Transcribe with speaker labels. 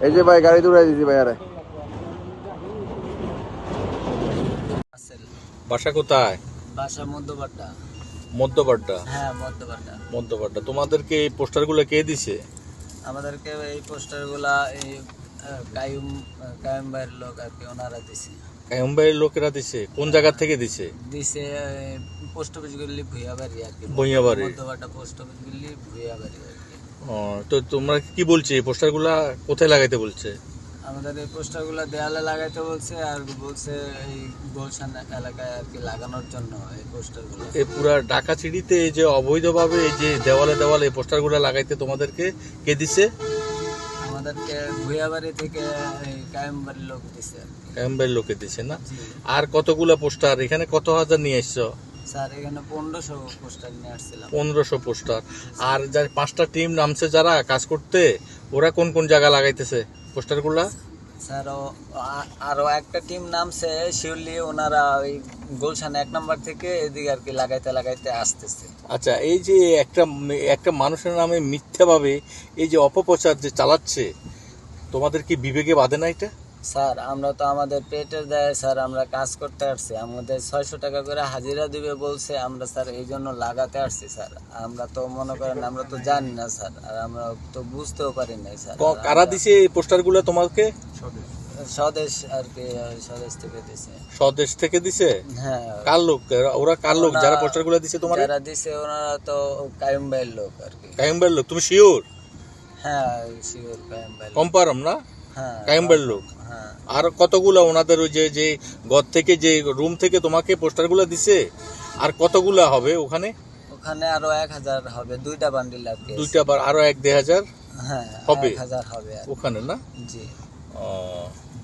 Speaker 1: এই যে ভাই গাড়ি দৌড়াই দিছি ভাই। আরে
Speaker 2: বাসা কোথায়?
Speaker 3: বাসা মধ্যপাট্টা।
Speaker 2: মধ্যপাড্ডা।
Speaker 3: হ্যাঁ, মধ্যপাট্টা।
Speaker 2: মধ্যপাড্ডা। তোমাদেরকে এই পোস্টারগুলো কে দিছে?
Speaker 3: আমাদেরকে এই পোস্টারগুলা এই কায়ুম কায়ুম ভাইয়ের লোক আর কি, ওনারা দিছে।
Speaker 2: কায়ুম ভাইয়ের লোকেরা দিছে? কোন জায়গা থেকে দিছে?
Speaker 3: দিছে পোস্ট অফিস গুলি ভুইয়াবাড়ি আর কি।
Speaker 2: ভুইয়াবাড়ি।
Speaker 3: মধ্যপাট্টা পোস্ট অফিস গুলি ভুইয়াবাড়ি আর কি।
Speaker 2: ও, তো তোমরা কি বলছে এই পোস্টারগুলা কোথায় লাগাইতে বলছে?
Speaker 3: আমাদের এই পোস্টারগুলা দেয়ালে লাগাইতে বলছে, আর বলছে এই গুলশান এলাকায় আর কি লাগানোর জন্য এই পোস্টারগুলো।
Speaker 2: এই পুরা ঢাকা সিটিতে এই যে অবৈধভাবে এই যে দেওয়ালে দেওয়ালে এই পোস্টারগুলো লাগাইতে তোমাদেরকে কে দিছে?
Speaker 3: আমাদেরকে ভুইয়াবাড়ি থেকে এই কায়ুম বাড়ির লোক দিছে আর কি।
Speaker 2: কায়ুম ভাইয়ের লোকে দিছে না?
Speaker 3: জি।
Speaker 2: আর কতগুলা পোস্টার এখানে কত হাজার নিয়ে এসছো?
Speaker 3: স্যার এখানে 1500 পোস্টার নিয়ে আসছিলাম।
Speaker 2: 1500 পোস্টার। আর যার 5টা টিম নামছে যারা কাজ করতে, ওরা কোন কোন জায়গা লাগাইতেছে পোস্টারগুলা?
Speaker 3: স্যার আরো একটা টিম নামছে শিউলি, ওনারা ওই গুলশান 1 নম্বর থেকে এদিকে আর কি লাগাইতে লাগাইতে আসতেছে।
Speaker 2: আচ্ছা, এই যে একটা একটা মানুষের নামে মিথ্যাভাবে এই যে অপপ্রচার যে চালাচ্ছে, তোমাদের কি বিবেকে বাধে না এটা?
Speaker 3: স্যার আমরা তো আমাদের পেটের দায়ে স্যার আমরা কাজ করতে আসছি, আমাদের 600 টাকা করে হাজিরা দিবে বলছে, আমরা স্যার এই জন্য লাগাতে আসছি স্যার। আমরা তো মনে করেন আমরা তো জানি না স্যার, আর আমরা তো বুঝতেও পারি নাই স্যার।
Speaker 2: কারা দিছে এই পোস্টারগুলো তোমাকে?
Speaker 3: স্বদেশ আর কি, স্বদেশ থেকে দিছে।
Speaker 2: স্বদেশ থেকে দিছে?
Speaker 3: হ্যাঁ।
Speaker 2: কার লোক? ওরা কার লোক যারা পোস্টারগুলো দিছে তোমার?
Speaker 3: যারা দিছে ওনারা তো কায়ুম ভাইয়ের লোক আর কি।
Speaker 2: কায়ুম ভাইয়ের লোক? তুমি শিওর?
Speaker 3: হ্যাঁ শিওর, কায়ুম ভাই।
Speaker 2: কনফার্ম না?
Speaker 3: হ্যাঁ
Speaker 2: কায়ুম ভাইয়ের লোক।
Speaker 3: হ্যাঁ।
Speaker 2: আর কতগুলো ওনাদের ওই যে যে ঘর থেকে যে রুম থেকে তোমাকে পোস্টারগুলো দিছে, আর কতগুলা হবে ওখানে?
Speaker 3: ওখানে আরো 1000 হবে, 2টা বান্ডিল আর কি।
Speaker 2: দুইটা, আবার আরো 1-2 হাজার
Speaker 3: হ্যাঁ
Speaker 2: হবে
Speaker 3: 1000 হবে আর কি।
Speaker 2: ওখানে না?
Speaker 3: জি।
Speaker 2: ও,